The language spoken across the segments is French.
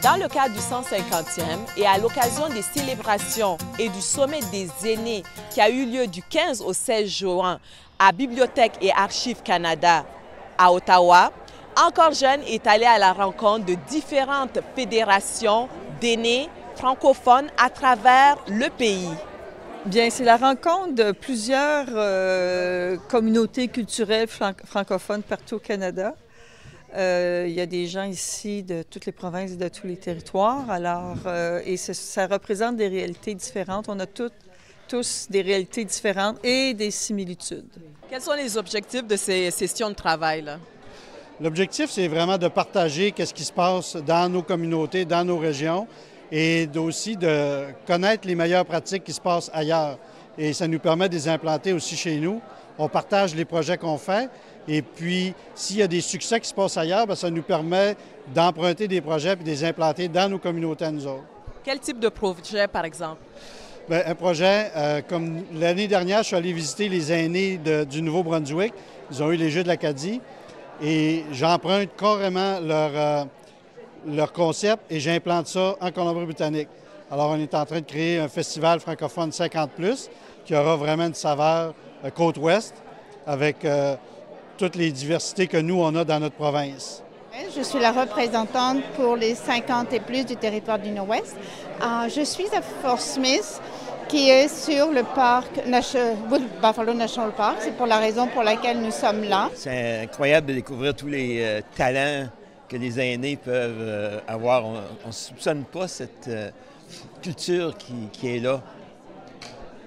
Dans le cadre du 150e et à l'occasion des célébrations et du sommet des aînés qui a eu lieu du 15 au 16 juin à Bibliothèque et Archives Canada à Ottawa, Encore Jeune est allé à la rencontre de différentes fédérations d'aînés francophones à travers le pays. Bien, c'est la rencontre de plusieurs communautés culturelles francophones partout au Canada. Il y a des gens ici de toutes les provinces et de tous les territoires. Alors, ça représente des réalités différentes. On a tous des réalités différentes et des similitudes. Quels sont les objectifs de ces sessions de travail, là? L'objectif, c'est vraiment de partager ce qui se passe dans nos communautés, dans nos régions, et aussi de connaître les meilleures pratiques qui se passent ailleurs. Et ça nous permet de les implanter aussi chez nous. On partage les projets qu'on fait. Et puis, s'il y a des succès qui se passent ailleurs, bien, ça nous permet d'emprunter des projets et de les implanter dans nos communautés à nous autres. Quel type de projet, par exemple? Bien, un projet, comme l'année dernière, je suis allé visiter les aînés du Nouveau-Brunswick. Ils ont eu les Jeux de l'Acadie. Et j'emprunte carrément leur concept et j'implante ça en Colombie-Britannique. Alors, on est en train de créer un festival francophone 50+, qui aura vraiment une saveur côte-ouest avec toutes les diversités que nous, on a dans notre province. Je suis la représentante pour les 50 et plus du territoire du Nord-Ouest. Je suis à Fort Smith, qui est sur le parc Buffalo National Park. C'est pour la raison pour laquelle nous sommes là. C'est incroyable de découvrir tous les talents que les aînés peuvent avoir. On ne soupçonne pas cette culture qui est là.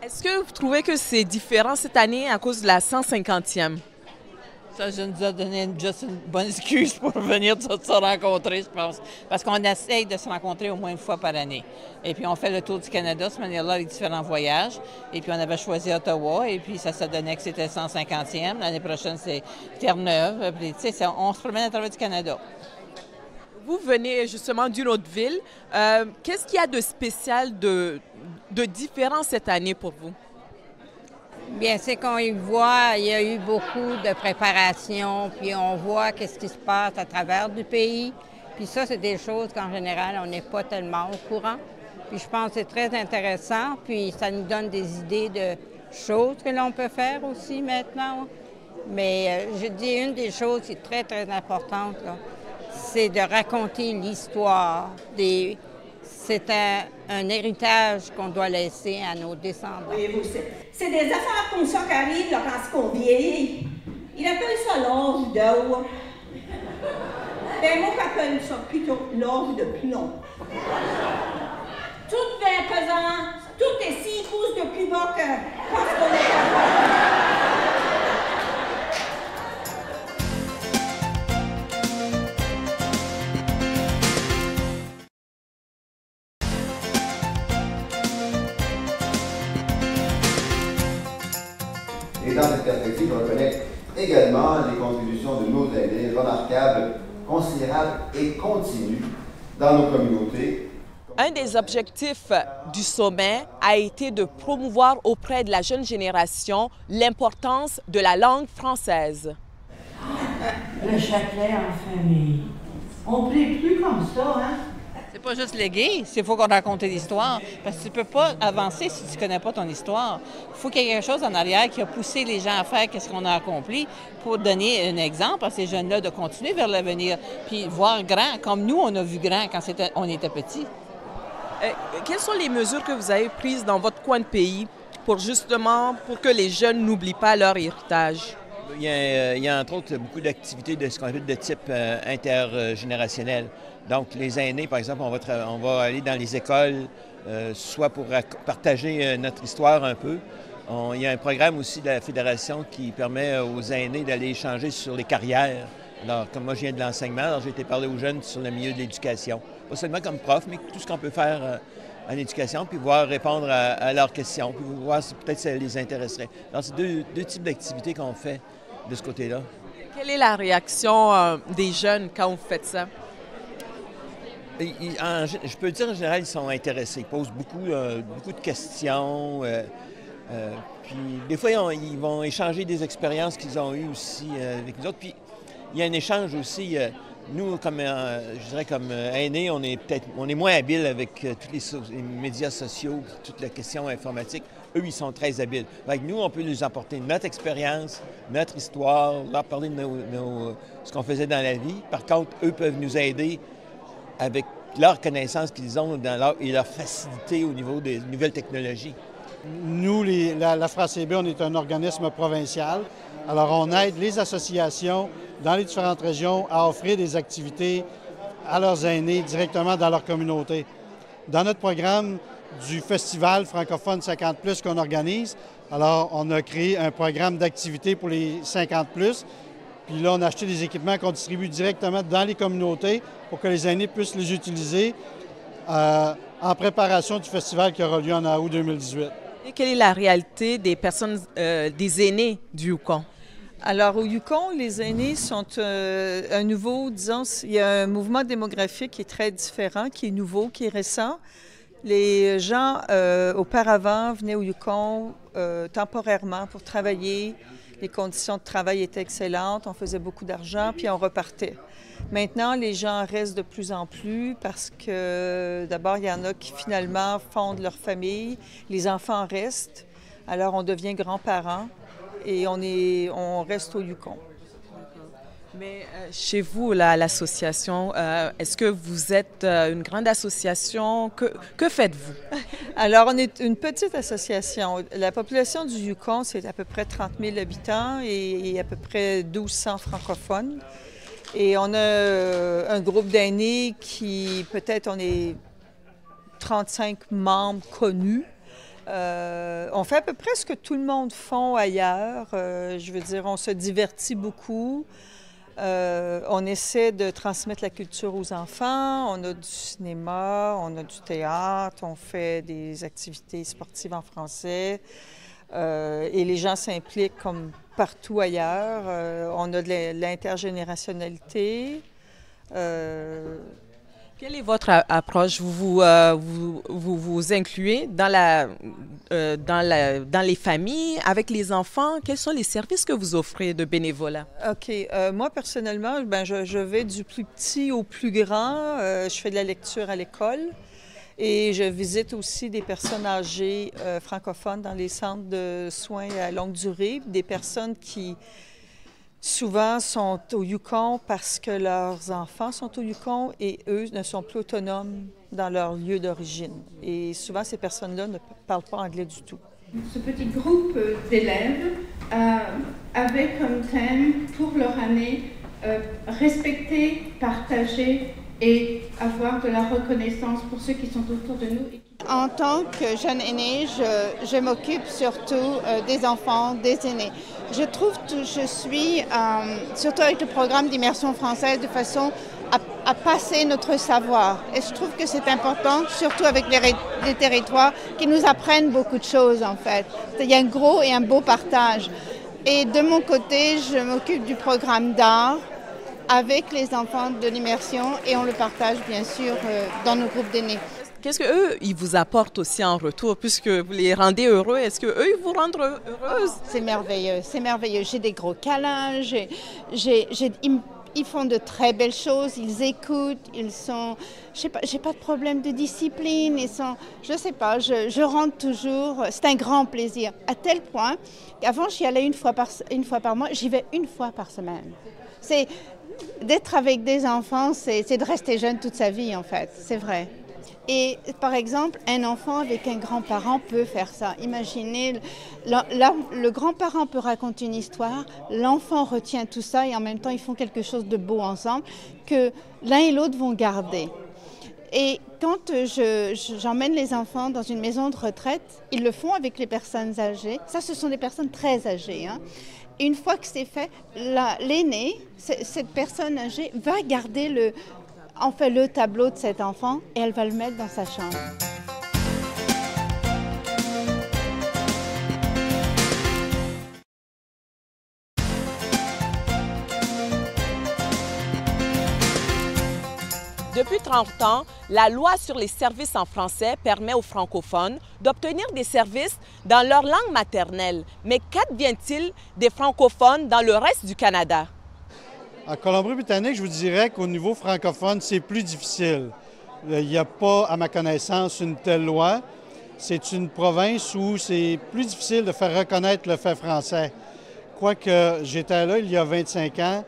Est-ce que vous trouvez que c'est différent cette année à cause de la 150e? Ça nous a donné juste une bonne excuse pour venir se rencontrer, je pense. Parce qu'on essaye de se rencontrer au moins une fois par année. Et puis, on fait le tour du Canada, de cette manière-là, avec différents voyages. Et puis, on avait choisi Ottawa, et puis ça se donnait que c'était le 150e. L'année prochaine, c'est Terre-Neuve. Puis, tu sais, on se promène à travers du Canada. Vous venez justement d'une autre ville. Qu'est-ce qu'il y a de spécial, de différent cette année pour vous? Bien, c'est qu'on y voit, il y a eu beaucoup de préparation, puis on voit qu'est-ce qui se passe à travers du pays. Puis ça, c'est des choses qu'en général, on n'est pas tellement au courant. Puis je pense que c'est très intéressant, puis ça nous donne des idées de choses que l'on peut faire aussi maintenant. Mais je dis une des choses qui est très, très importante, c'est de raconter l'histoire des... C'est un héritage qu'on doit laisser à nos descendants. Voyez-vous, c'est des affaires comme ça qui arrivent là, quand on vieillit. Il appelle ça l'âge d'or. Ben, moi, j'appelle ça plutôt l'âge de plomb. Tout est pesant, tout est 6 pouces de plus bas que quand on est capable. Et dans cette perspective, je reconnais également les contributions de nos aînés remarquables, considérables et continues dans nos communautés. Un des objectifs du sommet a été de promouvoir auprès de la jeune génération l'importance de la langue française. Le chapelet en famille. On ne prie plus comme ça, hein? C'est pas juste léguer, il faut qu'on raconte l'histoire. Parce que tu ne peux pas avancer si tu ne connais pas ton histoire. Il faut qu'il y ait quelque chose en arrière qui a poussé les gens à faire ce qu'on a accompli pour donner un exemple à ces jeunes-là de continuer vers l'avenir. Puis voir grand, comme nous, on a vu grand quand on était petits. Quelles sont les mesures que vous avez prises dans votre coin de pays pour que les jeunes n'oublient pas leur héritage? Il y a entre autres beaucoup d'activités de ce qu'on appelle de type intergénérationnel. Donc, les aînés, par exemple, on va aller dans les écoles, soit pour partager notre histoire un peu. Il y a un programme aussi de la Fédération qui permet aux aînés d'aller échanger sur les carrières. Alors, comme moi, je viens de l'enseignement, alors j'ai été parler aux jeunes sur le milieu de l'éducation. Pas seulement comme prof, mais tout ce qu'on peut faire en éducation, puis voir répondre à leurs questions, puis voir si peut-être ça les intéresserait. Alors, c'est deux types d'activités qu'on fait de ce côté-là. Quelle est la réaction des jeunes quand vous faites ça? Je peux dire, en général, ils sont intéressés. Ils posent beaucoup de questions. Puis des fois, ils vont échanger des expériences qu'ils ont eues aussi avec nous autres. Puis il y a un échange aussi Nous, je dirais comme aînés, on est moins habiles avec tous les médias sociaux, toute la question informatique. Eux, ils sont très habiles. Avec nous, on peut nous apporter notre expérience, notre histoire, leur parler de ce qu'on faisait dans la vie. Par contre, eux peuvent nous aider avec leurs connaissances qu'ils ont et leur facilité au niveau des nouvelles technologies. Nous, la FRACB, on est un organisme provincial. Alors, on aide les associations dans les différentes régions à offrir des activités à leurs aînés directement dans leur communauté. Dans notre programme du Festival francophone 50+, qu'on organise, alors on a créé un programme d'activités pour les 50+. Puis là, on a acheté des équipements qu'on distribue directement dans les communautés pour que les aînés puissent les utiliser en préparation du festival qui aura lieu en août 2018. Et quelle est la réalité des personnes, des aînés du Yukon? Alors, au Yukon, les aînés sont un nouveau, disons, il y a un mouvement démographique qui est très différent, qui est nouveau, qui est récent. Les gens, auparavant, venaient au Yukon temporairement pour travailler. Les conditions de travail étaient excellentes, on faisait beaucoup d'argent, puis on repartait. Maintenant, les gens restent de plus en plus parce que, d'abord, il y en a qui, finalement, fondent leur famille. Les enfants restent, alors on devient grands-parents. Et on reste au Yukon. Mais chez vous, l'association, est-ce que vous êtes une grande association? Que faites-vous? Alors, on est une petite association. La population du Yukon, c'est à peu près 30 000 habitants et à peu près 1200 francophones. Et on a un groupe d'aînés qui, peut-être, on est 35 membres connus. On fait à peu près ce que tout le monde fait ailleurs. Je veux dire, on se divertit beaucoup. On essaie de transmettre la culture aux enfants. On a du cinéma, on a du théâtre, on fait des activités sportives en français. Et les gens s'impliquent comme partout ailleurs. On a de l'intergénérationnalité. Quelle est votre approche? Vous incluez dans les familles, avec les enfants? Quels sont les services que vous offrez de bénévolat? OK. Moi, personnellement, je vais du plus petit au plus grand. Je fais de la lecture à l'école et je visite aussi des personnes âgées francophones dans les centres de soins à longue durée, des personnes qui souvent sont au Yukon parce que leurs enfants sont au Yukon et eux ne sont plus autonomes dans leur lieu d'origine. Et souvent, ces personnes-là ne parlent pas anglais du tout. Ce petit groupe d'élèves avait comme thème pour leur année respecter, partager et avoir de la reconnaissance pour ceux qui sont autour de nous. En tant que jeune aînée, je m'occupe surtout des enfants, des aînés. Je trouve que je suis, surtout avec le programme d'immersion française, de façon à passer notre savoir. Et je trouve que c'est important, surtout avec les territoires, qui nous apprennent beaucoup de choses, en fait. Il y a un gros et un beau partage. Et de mon côté, je m'occupe du programme d'art avec les enfants de l'immersion et on le partage, bien sûr, dans nos groupes d'aînés. Qu'est-ce qu'eux, ils vous apportent aussi en retour, puisque vous les rendez heureux? Est-ce qu'eux, ils vous rendent heureuse? C'est merveilleux, c'est merveilleux. J'ai des gros câlins, ils font de très belles choses, ils écoutent, ils sont... j'ai pas de problème de discipline, ils sont... Je sais pas, je rentre toujours... C'est un grand plaisir, à tel point qu'avant, j'y allais une fois par mois, j'y vais une fois par semaine. C'est... D'être avec des enfants, c'est de rester jeune toute sa vie, en fait, c'est vrai. Et par exemple, un enfant avec un grand-parent peut faire ça. Imaginez, le grand-parent peut raconter une histoire, l'enfant retient tout ça et en même temps, ils font quelque chose de beau ensemble que l'un et l'autre vont garder. Et quand j'emmène les enfants dans une maison de retraite, ils le font avec les personnes âgées. Ça, ce sont des personnes très âgées, hein. Une fois que c'est fait, l'aîné, cette personne âgée, va garder le tableau de cet enfant et elle va le mettre dans sa chambre. Depuis 30 ans, la loi sur les services en français permet aux francophones d'obtenir des services dans leur langue maternelle. Mais qu'advient-il des francophones dans le reste du Canada? En Colombie-Britannique, je vous dirais qu'au niveau francophone, c'est plus difficile. Il n'y a pas, à ma connaissance, une telle loi. C'est une province où c'est plus difficile de faire reconnaître le fait français. Quoique j'étais là il y a 25 ans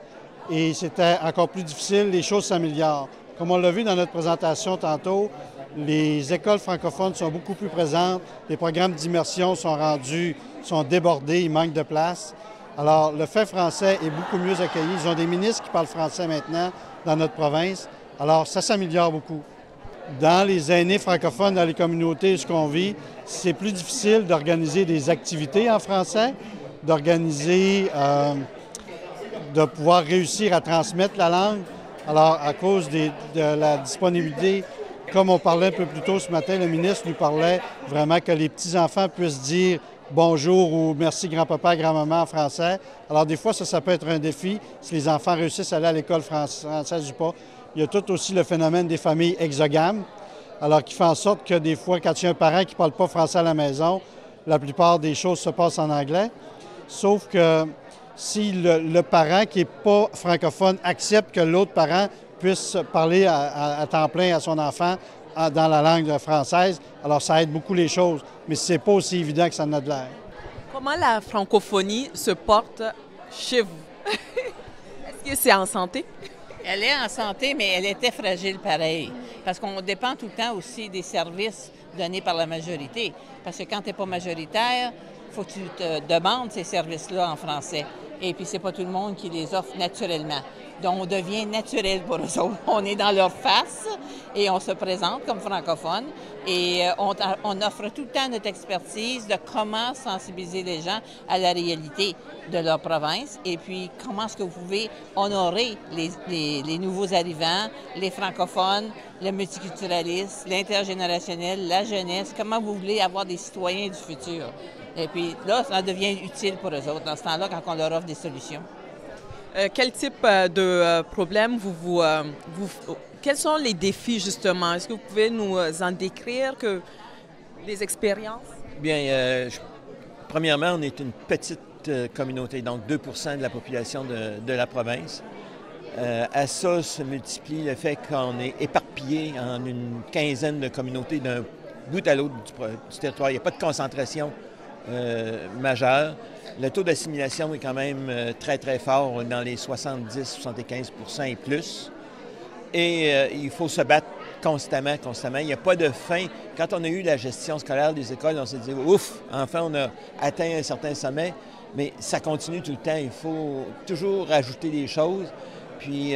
et c'était encore plus difficile, les choses s'améliorent. Comme on l'a vu dans notre présentation tantôt, les écoles francophones sont beaucoup plus présentes, les programmes d'immersion sont débordés, il manque de place. Alors, le fait français est beaucoup mieux accueilli. Ils ont des ministres qui parlent français maintenant dans notre province. Alors, ça s'améliore beaucoup. Dans les aînés francophones, dans les communautés où on vit, c'est plus difficile d'organiser des activités en français, de pouvoir réussir à transmettre la langue. Alors, à cause de la disponibilité, comme on parlait un peu plus tôt ce matin, le ministre nous parlait vraiment que les petits-enfants puissent dire bonjour ou merci grand-papa, grand-maman en français. Alors, des fois, ça peut être un défi si les enfants réussissent à aller à l'école française ou pas. Il y a tout aussi le phénomène des familles exogames, alors qui fait en sorte que des fois, quand il y a un parent qui ne parle pas français à la maison, la plupart des choses se passent en anglais. Sauf que si le parent qui n'est pas francophone accepte que l'autre parent puisse parler à temps plein à son enfant dans la langue française, alors ça aide beaucoup les choses. Mais ce n'est pas aussi évident que ça en a de l'air. Comment la francophonie se porte chez vous? Est-ce que c'est en santé? Elle est en santé, mais elle était fragile pareil. Parce qu'on dépend tout le temps aussi des services donnés par la majorité. Parce que quand tu n'es pas majoritaire, il faut que tu te demandes ces services-là en français. Et puis, c'est pas tout le monde qui les offre naturellement. Donc, on devient naturel pour eux autres. On est dans leur face et on se présente comme francophone. Et on offre tout le temps notre expertise de comment sensibiliser les gens à la réalité de leur province. Et puis, comment est-ce que vous pouvez honorer les nouveaux arrivants, les francophones, le multiculturalisme, l'intergénérationnel, la jeunesse. Comment vous voulez avoir des citoyens du futur. Et puis là, ça devient utile pour eux autres dans ce temps-là quand on leur offre des solutions. Quel type de problème quels sont les défis, justement? Est-ce que vous pouvez nous en décrire des expériences? Bien, premièrement, on est une petite communauté, donc 2 % de la population de la province. À ça se multiplie le fait qu'on est éparpillé en une quinzaine de communautés d'un bout à l'autre du territoire. Il n'y a pas de concentration majeure. Le taux d'assimilation est quand même très, très fort, dans les 70-75 % et plus. Et il faut se battre constamment. Il n'y a pas de fin. Quand on a eu la gestion scolaire des écoles, on s'est dit « Ouf, enfin, on a atteint un certain sommet », mais ça continue tout le temps. Il faut toujours rajouter des choses. Puis,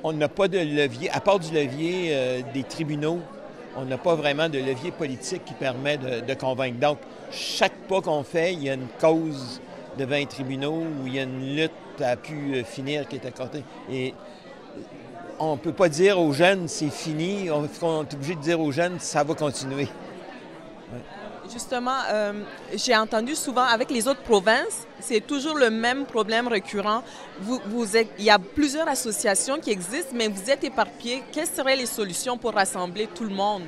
on n'a pas de levier, à part du levier des tribunaux, on n'a pas vraiment de levier politique qui permet de convaincre. Donc, chaque pas qu'on fait, il y a une cause devant les tribunaux où il y a une lutte à pu finir qui est accordée. Et on ne peut pas dire aux jeunes c'est fini, on est obligé de dire aux jeunes ça va continuer. Ouais. Justement, j'ai entendu souvent avec les autres provinces, c'est toujours le même problème récurrent. Il y a plusieurs associations qui existent, mais vous êtes éparpillés. Quelles seraient les solutions pour rassembler tout le monde?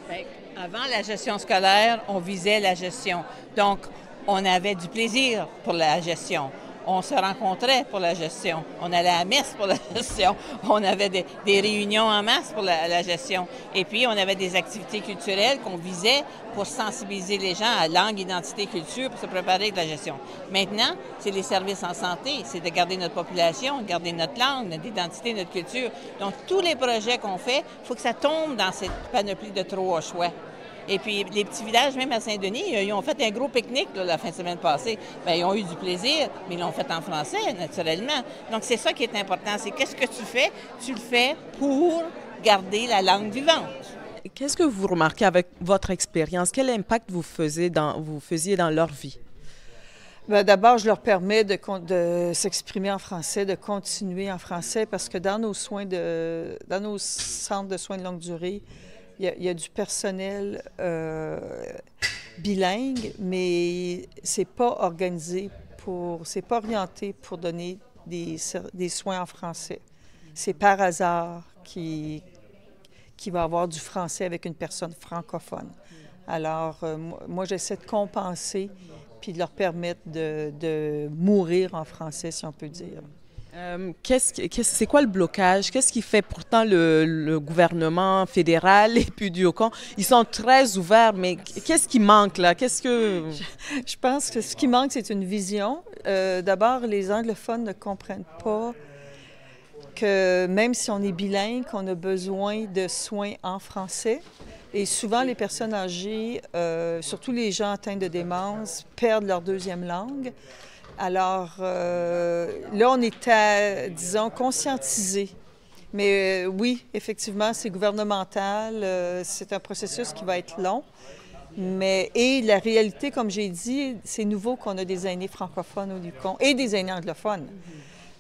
Bien, avant la gestion scolaire, on visait la gestion. Donc, on avait du plaisir pour la gestion. On se rencontrait pour la gestion. On allait à la messe pour la gestion. On avait des réunions en masse pour la gestion. Et puis, on avait des activités culturelles qu'on visait pour sensibiliser les gens à langue, identité, culture, pour se préparer de la gestion. Maintenant, c'est les services en santé. C'est de garder notre population, de garder notre langue, notre identité, notre culture. Donc, tous les projets qu'on fait, il faut que ça tombe dans cette panoplie de 3 choix. Et puis, les petits villages, même à Saint-Denis, ils ont fait un gros pique-nique la fin de semaine passée. Bien, ils ont eu du plaisir, mais ils l'ont fait en français, naturellement. Donc, c'est ça qui est important. C'est qu'est-ce que tu fais? Tu le fais pour garder la langue vivante. Qu'est-ce que vous remarquez avec votre expérience? Quel impact vous faisiez dans leur vie? Bien, d'abord, je leur permets de s'exprimer en français, de continuer en français, parce que dans nos centres de soins de longue durée, il y a du personnel bilingue, mais c'est pas organisé c'est pas orienté pour donner des soins en français. C'est par hasard qui va avoir du français avec une personne francophone. Alors, moi, j'essaie de compenser puis de leur permettre de mourir en français, si on peut dire. C'est quoi le blocage? Qu'est-ce qui fait pourtant le gouvernement fédéral et puis du Yukon? Ils sont très ouverts, mais qu'est-ce qui manque là? Je pense que ce qui manque, c'est une vision. D'abord, les anglophones ne comprennent pas que même si on est bilingue, on a besoin de soins en français. Et souvent, les personnes âgées, surtout les gens atteints de démence, perdent leur deuxième langue. Alors, là, on est disons, conscientisé. Mais oui, effectivement, c'est gouvernemental. C'est un processus qui va être long. Et la réalité, comme j'ai dit, c'est nouveau qu'on a des aînés francophones au Yukon et des aînés anglophones.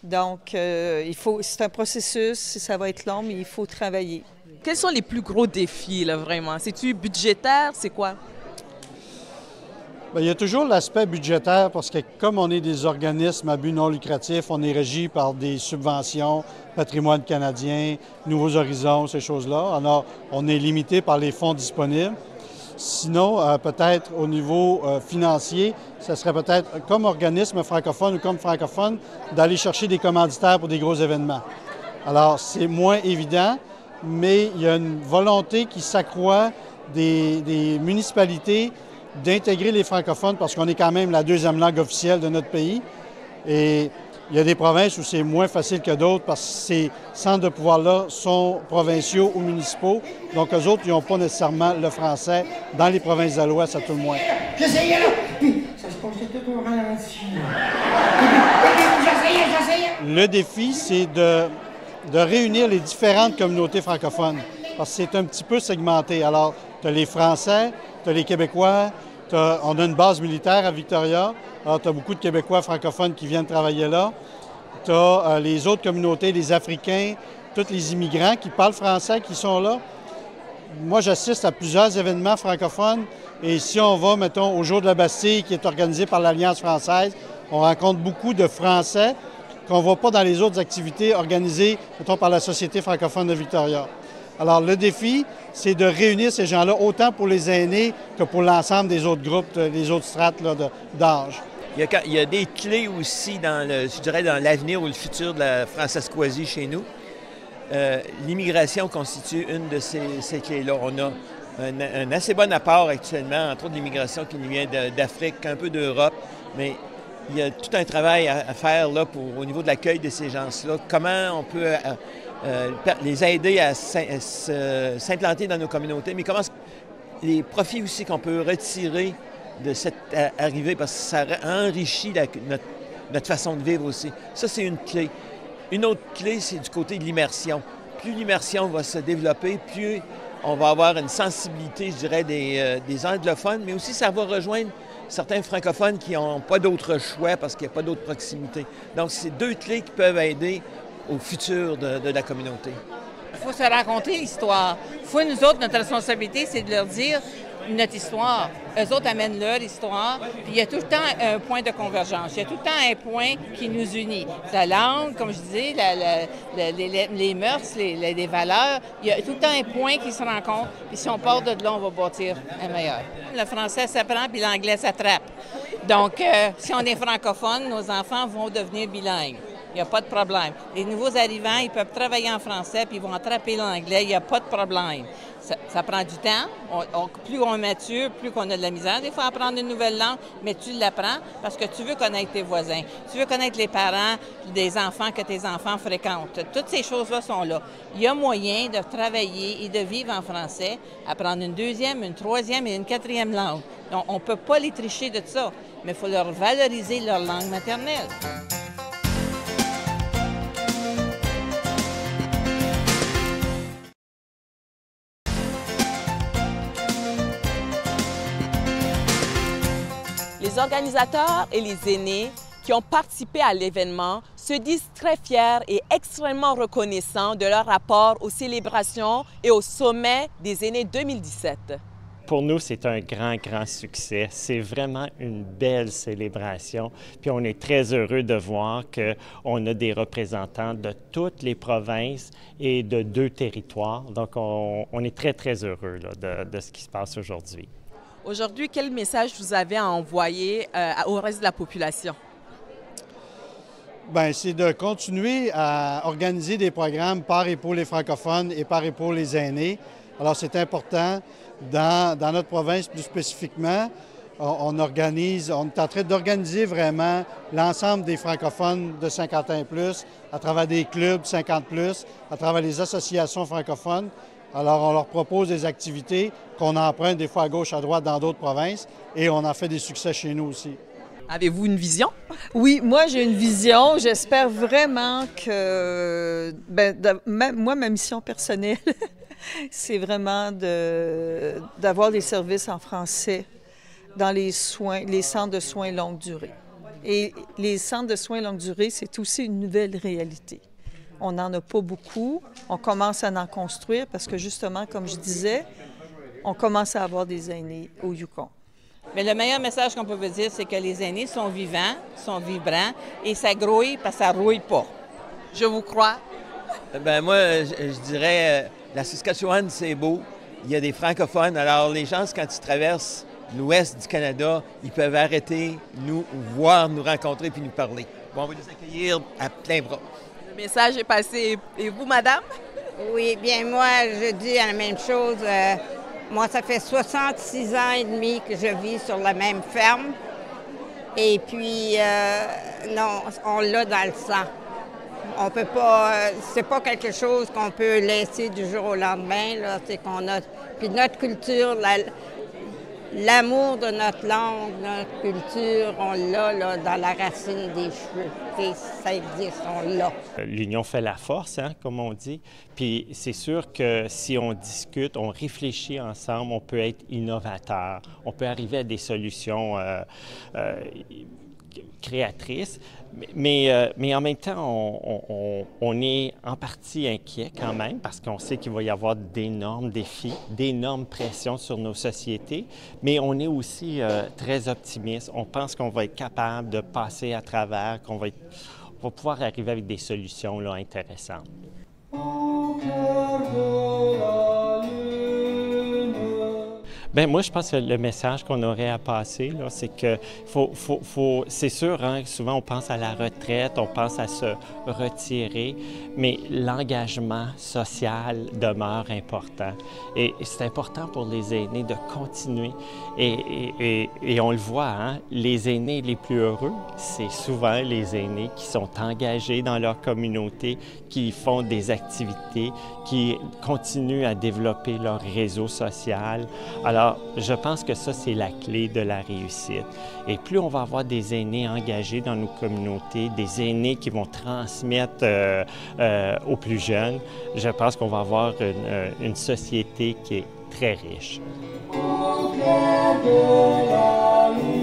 Donc, c'est un processus, ça va être long, mais il faut travailler. Quels sont les plus gros défis, là, vraiment? C'est-tu budgétaire? C'est quoi? Bien, il y a toujours l'aspect budgétaire parce que comme on est des organismes à but non lucratif, on est régi par des subventions, Patrimoine canadien, Nouveaux Horizons, ces choses-là. Alors, on est limité par les fonds disponibles. Sinon, peut-être au niveau financier, ça serait peut-être comme organisme francophone ou comme francophone d'aller chercher des commanditaires pour des gros événements. Alors, c'est moins évident, mais il y a une volonté qui s'accroît des municipalités d'intégrer les francophones parce qu'on est quand même la deuxième langue officielle de notre pays. Et il y a des provinces où c'est moins facile que d'autres parce que ces centres de pouvoir-là sont provinciaux ou municipaux. Donc, eux autres, ils n'ont pas nécessairement le français dans les provinces de l'Ouest, à tout le moins. J'essayais là! Puis, ça se passait tout au ralenti. J'essayais! Le défi, c'est de réunir les différentes communautés francophones parce que c'est un petit peu segmenté. Alors, tu as les Français, tu as les Québécois, on a une base militaire à Victoria. Alors, tu as beaucoup de Québécois francophones qui viennent travailler là. Tu as les autres communautés, les Africains, tous les immigrants qui parlent français qui sont là. Moi, j'assiste à plusieurs événements francophones. Et si on va, mettons, au Jour de la Bastille, qui est organisé par l'Alliance française, on rencontre beaucoup de Français qu'on ne voit pas dans les autres activités organisées, mettons, par la Société francophone de Victoria. Alors, le défi, c'est de réunir ces gens-là, autant pour les aînés que pour l'ensemble des autres groupes, les autres strates d'âge. Il y a des clés aussi dans l'avenir ou le futur de la Francescoisie chez nous. L'immigration constitue une de ces clés-là. On a un assez bon apport actuellement, entre autres l'immigration qui nous vient d'Afrique, un peu d'Europe, mais il y a tout un travail à faire là, au niveau de l'accueil de ces gens-là. Comment on peut les aider à s'implanter dans nos communautés, mais comment les profits aussi qu'on peut retirer de cette arrivée, parce que ça enrichit notre façon de vivre aussi. Ça, c'est une clé. Une autre clé, c'est du côté de l'immersion. Plus l'immersion va se développer, plus on va avoir une sensibilité, je dirais, des anglophones, mais aussi ça va rejoindre certains francophones qui n'ont pas d'autre choix parce qu'il n'y a pas d'autre proximité. Donc, c'est deux clés qui peuvent aider au futur de la communauté. Il faut se raconter l'histoire. Il faut, nous autres, notre responsabilité, c'est de leur dire notre histoire. Eux autres amènent leur histoire, puis il y a tout le temps un point de convergence. Il y a tout le temps un point qui nous unit. La langue, comme je disais, les mœurs, les valeurs, il y a tout le temps un point qui se rencontre, puis si on part de là, on va bâtir un meilleur. Le français s'apprend, puis l'anglais s'attrape. Donc, si on est francophone, nos enfants vont devenir bilingues. Il n'y a pas de problème. Les nouveaux arrivants, ils peuvent travailler en français puis ils vont attraper l'anglais. Il n'y a pas de problème. Ça prend du temps. Plus on est mature, plus qu'on a de la misère. Des fois, apprendre une nouvelle langue, mais tu l'apprends parce que tu veux connaître tes voisins. Tu veux connaître les parents des enfants que tes enfants fréquentent. Toutes ces choses-là sont là. Il y a moyen de travailler et de vivre en français, apprendre une deuxième, une troisième et une quatrième langue. Donc, on ne peut pas les tricher de ça, mais il faut leur valoriser leur langue maternelle. Les organisateurs et les aînés qui ont participé à l'événement se disent très fiers et extrêmement reconnaissants de leur rapport aux célébrations et au sommet des aînés 2017. Pour nous, c'est un grand succès. C'est vraiment une belle célébration. Puis on est très heureux de voir qu'on a des représentants de toutes les provinces et de 2 territoires. Donc, on est très heureux là, de ce qui se passe aujourd'hui. Aujourd'hui, quel message vous avez à envoyer au reste de la population? Bien, c'est de continuer à organiser des programmes par et pour les francophones et par et pour les aînés. Alors, c'est important. Dans notre province, plus spécifiquement, on est en train d'organiser vraiment l'ensemble des francophones de 50 ans et plus à travers des clubs 50 plus, à travers les associations francophones. Alors, on leur propose des activités qu'on emprunte des fois à gauche, à droite dans d'autres provinces et on en fait des succès chez nous aussi. Avez-vous une vision? Oui, moi j'ai une vision. J'espère vraiment que, moi, ma mission personnelle, c'est vraiment d'avoir des services en français dans les centres de soins longue durée. Et les centres de soins longue durée, c'est aussi une nouvelle réalité. On n'en a pas beaucoup. On commence à en construire parce que justement, comme je disais, on commence à avoir des aînés au Yukon. Mais le meilleur message qu'on peut vous dire, c'est que les aînés sont vivants, sont vibrants et ça grouille parce que ça ne rouille pas. Je vous crois. Bien, moi, je dirais, la Saskatchewan, c'est beau. Il y a des francophones. Alors, les gens, quand ils traversent l'ouest du Canada, ils peuvent arrêter, nous voir, nous rencontrer puis nous parler. Bon, on va les accueillir à plein bras. Le message est passé. Et vous, madame? Oui, bien, moi, je dis la même chose. Moi, ça fait 66 ans et demi que je vis sur la même ferme. Et puis, non, on l'a dans le sang. On peut pas, c'est pas quelque chose qu'on peut laisser du jour au lendemain, là. C'est qu'on a, puis notre culture, l'amour de notre langue, notre culture, on l'a là, dans la racine des cheveux. Ça existe, on l'a. L'union fait la force, hein, comme on dit. Puis c'est sûr que si on discute, on réfléchit ensemble, on peut être innovateur, on peut arriver à des solutions créatrices. Mais en même temps, on est en partie inquiet quand même parce qu'on sait qu'il va y avoir d'énormes défis, d'énormes pressions sur nos sociétés, mais on est aussi très optimiste. On pense qu'on va être capable de passer à travers, qu'on va pouvoir arriver avec des solutions là, intéressantes. Bien, moi, je pense que le message qu'on aurait à passer, là, c'est que c'est sûr, hein, souvent on pense à la retraite, on pense à se retirer, mais l'engagement social demeure important. Et c'est important pour les aînés de continuer. Et on le voit, hein, les aînés les plus heureux, c'est souvent les aînés qui sont engagés dans leur communauté, qui font des activités, qui continuent à développer leur réseau social. Alors, je pense que ça, c'est la clé de la réussite. Et plus on va avoir des aînés engagés dans nos communautés, des aînés qui vont transmettre aux plus jeunes, je pense qu'on va avoir une société qui est très riche. Au clair de la lune.